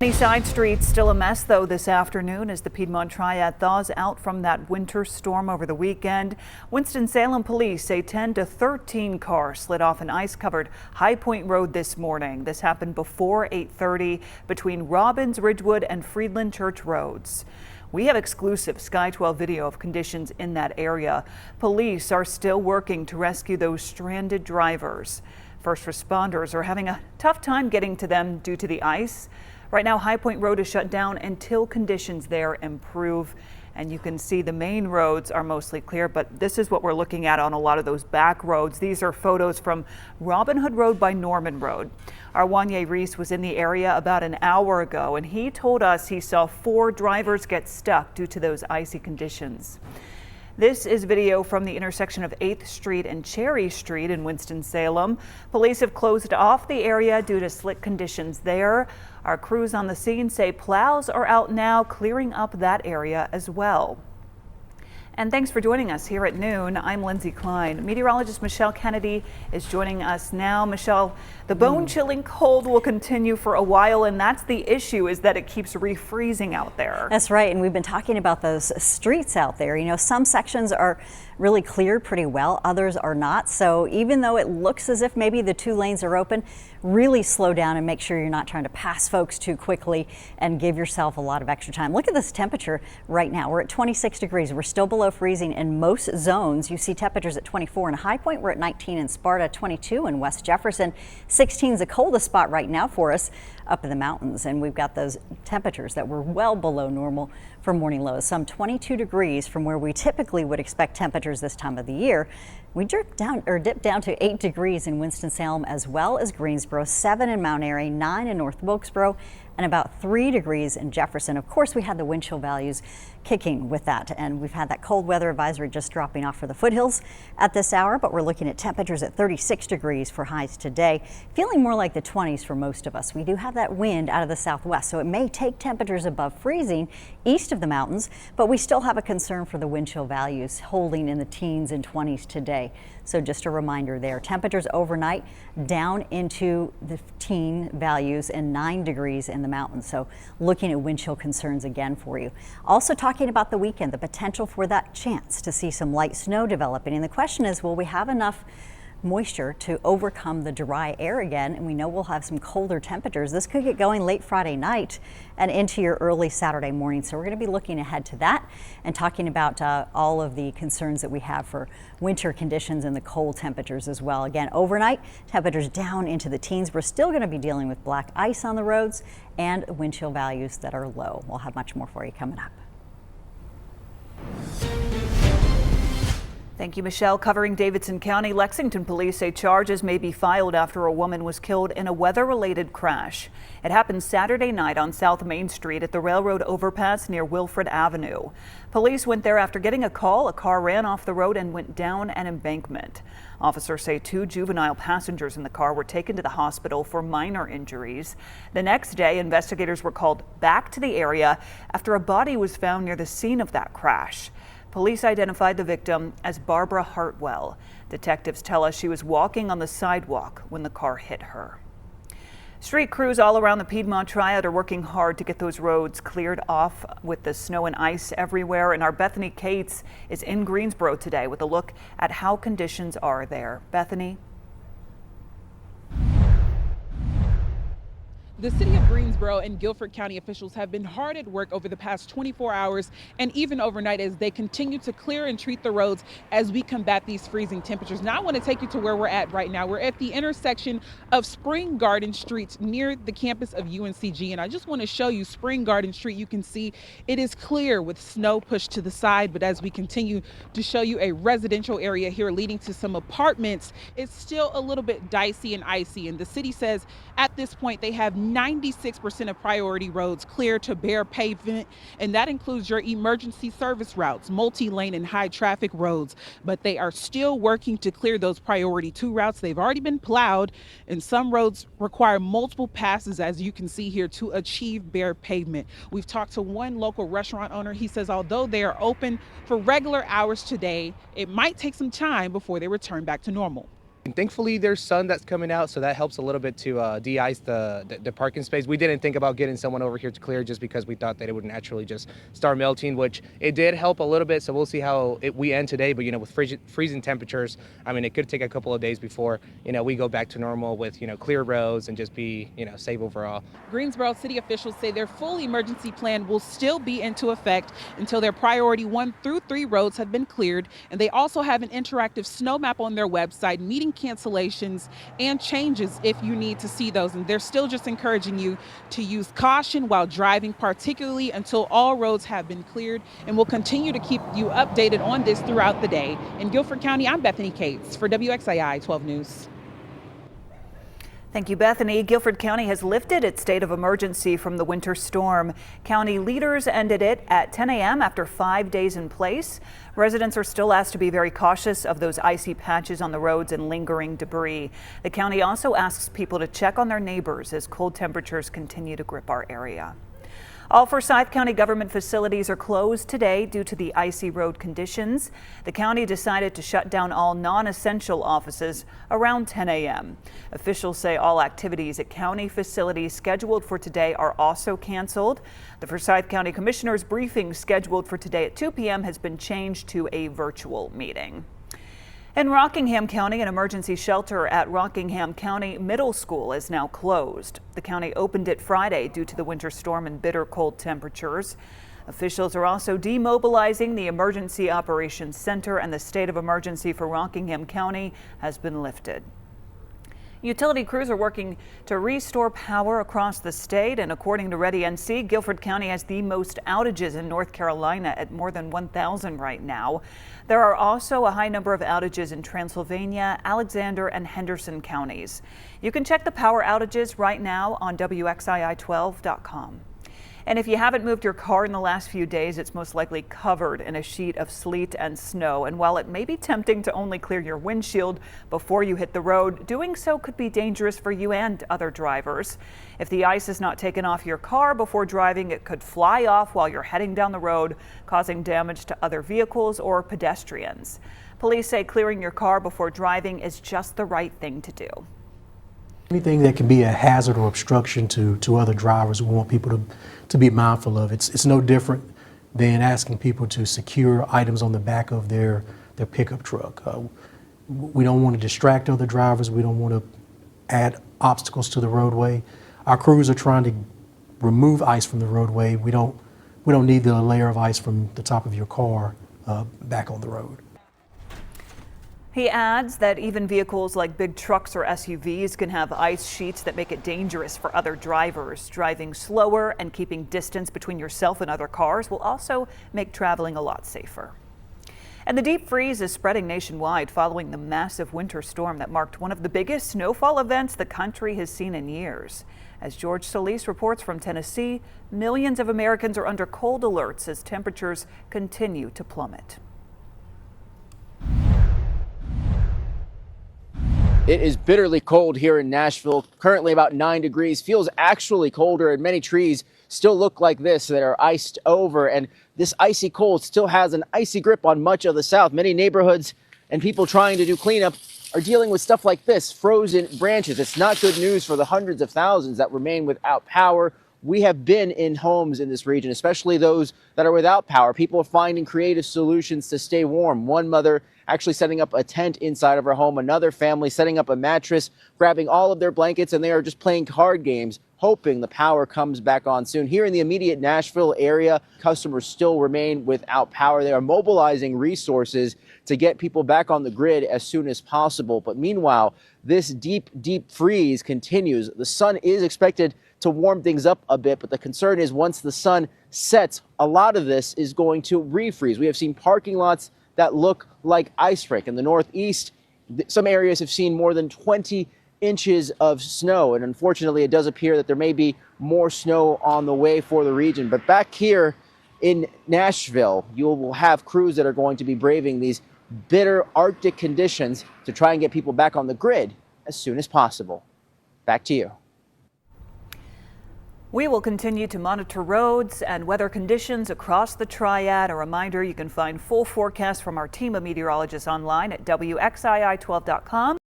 Many side streets still a mess, though, this afternoon as the Piedmont Triad thaws out from that winter storm over the weekend. Winston-Salem police say 10 to 13 cars slid off an ice-covered High Point Road this morning. This happened before 8:30 between Robbins, Ridgewood, and Friedland Church roads. We have exclusive Sky 12 video of conditions in that area. Police are still working to rescue those stranded drivers. First responders are having a tough time getting to them due to the ice. Right now, High Point Road is shut down until conditions there improve. And you can see the main roads are mostly clear, but this is what we're looking at on a lot of those back roads. These are photos from Robin Hood Road by Norman Road. Our Wanye Reese was in the area about an hour ago, and he told us he saw 4 drivers get stuck due to those icy conditions. This is video from the intersection of 8th Street and Cherry Street in Winston-Salem. Police have closed off the area due to slick conditions there. Our crews on the scene say plows are out now, clearing up that area as well. And thanks for joining us here at noon. I'm Lindsay Klein. Meteorologist Michelle Kennedy is joining us now. Michelle, the bone-chilling cold will continue for a while, and that's the issue, is that it keeps refreezing out there. That's right, and we've been talking about those streets out there. You know, some sections are really cleared pretty well, others are not. So even though it looks as if maybe the 2 lanes are open, really slow down and make sure you're not trying to pass folks too quickly and give yourself a lot of extra time. Look at this temperature right now. We're at 26 degrees. We're still below freezing in most zones. You see temperatures at 24 in High Point. We're at 19 in Sparta, 22 in West Jefferson. 16 is the coldest spot right now for us up in the mountains, and we've got those temperatures that were well below normal for morning lows. Some 22 degrees from where we typically would expect temperatures this time of the year. We dipped down to 8 degrees in Winston-Salem as well as Greensboro, 7 in Mount Airy, 9 in North Wilkesboro, and about 3 degrees in Jefferson. Of course, we had the wind chill values kicking with that, and we've had that cold weather advisory just dropping off for the foothills at this hour, but we're looking at temperatures at 36 degrees for highs today, feeling more like the 20s for most of us. We do have that wind out of the southwest, so it may take temperatures above freezing east of the mountains, but we still have a concern for the wind chill values holding in the teens and 20s today. So just a reminder there, temperatures overnight down into the teen values and 9 degrees in the mountains. So looking at wind chill concerns again for you. Also talking about the weekend, the potential for that chance to see some light snow developing. And the question is, will we have enough moisture to overcome the dry air again? And we know we'll have some colder temperatures. This could get going late Friday night and into your early Saturday morning. So we're going to be looking ahead to that and talking about all of the concerns that we have for winter conditions and the cold temperatures as well. Again, overnight temperatures down into the teens. We're still going to be dealing with black ice on the roads and wind chill values that are low. We'll have much more for you coming up. Thank you, Michelle. Covering Davidson County, Lexington police say charges may be filed after a woman was killed in a weather-related crash. It happened Saturday night on South Main Street at the railroad overpass near Wilfred Avenue. Police went there after getting a call. A car ran off the road and went down an embankment. Officers say 2 juvenile passengers in the car were taken to the hospital for minor injuries. The next day, investigators were called back to the area after a body was found near the scene of that crash. Police identified the victim as Barbara Hartwell. Detectives tell us she was walking on the sidewalk when the car hit her. Street crews all around the Piedmont Triad are working hard to get those roads cleared off with the snow and ice everywhere. And our Bethany Cates is in Greensboro today with a look at how conditions are there. Bethany. The city of Greensboro and Guilford County officials have been hard at work over the past 24 hours and even overnight as they continue to clear and treat the roads as we combat these freezing temperatures. Now I want to take you to where we're at right now. We're at the intersection of Spring Garden Street near the campus of UNCG, and I just want to show you Spring Garden Street. You can see it is clear with snow pushed to the side, but as we continue to show you a residential area here leading to some apartments, it's still a little bit dicey and icy, and the city says at this point they have 96% of priority roads clear to bare pavement, and that includes your emergency service routes, multi-lane and high traffic roads. But they are still working to clear those priority 2 routes. They've already been plowed, and some roads require multiple passes, as you can see here, to achieve bare pavement. We've talked to one local restaurant owner. He says although they are open for regular hours today, it might take some time before they return back to normal. And thankfully, there's sun that's coming out, so that helps a little bit to de-ice the parking space. We didn't think about getting someone over here to clear just because we thought that it would naturally just start melting, which it did help a little bit. So we'll see how we end today. But, with freezing temperatures, I mean, it could take a couple of days before, we go back to normal with, clear roads and just be, safe overall. Greensboro city officials say their full emergency plan will still be into effect until their priority 1 through 3 roads have been cleared. And they also have an interactive snow map on their website, meeting cancellations and changes if you need to see those. And they're still just encouraging you to use caution while driving, particularly until all roads have been cleared. And we'll continue to keep you updated on this throughout the day. In Guilford County, I'm Bethany Cates for WXII 12 News. Thank you, Bethany. Guilford County has lifted its state of emergency from the winter storm. County leaders ended it at 10 a.m. after 5 days in place. Residents are still asked to be very cautious of those icy patches on the roads and lingering debris. The county also asks people to check on their neighbors as cold temperatures continue to grip our area. All Forsyth County government facilities are closed today due to the icy road conditions. The county decided to shut down all non-essential offices around 10 a.m. Officials say all activities at county facilities scheduled for today are also canceled. The Forsyth County Commissioner's briefing scheduled for today at 2 p.m. has been changed to a virtual meeting. In Rockingham County, an emergency shelter at Rockingham County Middle School is now closed. The county opened it Friday due to the winter storm and bitter cold temperatures. Officials are also demobilizing the Emergency Operations Center, and the state of emergency for Rockingham County has been lifted. Utility crews are working to restore power across the state, and according to Ready NC, Guilford County has the most outages in North Carolina at more than 1,000 right now. There are also a high number of outages in Transylvania, Alexander, and Henderson counties. You can check the power outages right now on WXII12.com. And if you haven't moved your car in the last few days, it's most likely covered in a sheet of sleet and snow. And while it may be tempting to only clear your windshield before you hit the road, doing so could be dangerous for you and other drivers. If the ice is not taken off your car before driving, it could fly off while you're heading down the road, causing damage to other vehicles or pedestrians. Police say clearing your car before driving is just the right thing to do. Anything that can be a hazard or obstruction to other drivers, we want people to be mindful of. It's no different than asking people to secure items on the back of their pickup truck. We don't want to distract other drivers. We don't want to add obstacles to the roadway. Our crews are trying to remove ice from the roadway. We don't need the layer of ice from the top of your car back on the road. He adds that even vehicles like big trucks or SUVs can have ice sheets that make it dangerous for other drivers. Driving slower and keeping distance between yourself and other cars will also make traveling a lot safer. And the deep freeze is spreading nationwide following the massive winter storm that marked one of the biggest snowfall events the country has seen in years. As George Solis reports from Tennessee, millions of Americans are under cold alerts as temperatures continue to plummet. It is bitterly cold here in Nashville, currently about 9 degrees, feels actually colder, and many trees still look like this that are iced over, and this icy cold still has an icy grip on much of the South. Many neighborhoods and people trying to do cleanup are dealing with stuff like this, frozen branches. It's not good news for the hundreds of thousands that remain without power. We have been in homes in this region, especially those that are without power. People are finding creative solutions to stay warm. One mother actually setting up a tent inside of her home, another family setting up a mattress, grabbing all of their blankets, and they are just playing card games, hoping the power comes back on soon. Here in the immediate Nashville area, customers still remain without power. They are mobilizing resources to get people back on the grid as soon as possible. But meanwhile, this deep freeze continues. The sun is expected to warm things up a bit, but the concern is once the sun sets, a lot of this is going to refreeze. We have seen parking lots that look like ice rink. In the Northeast, some areas have seen more than 20 inches of snow, and unfortunately it does appear that there may be more snow on the way for the region. But back here in Nashville, you will have crews that are going to be braving these bitter Arctic conditions to try and get people back on the grid as soon as possible. Back to you. We will continue to monitor roads and weather conditions across the Triad. A reminder, you can find full forecasts from our team of meteorologists online at WXII12.com.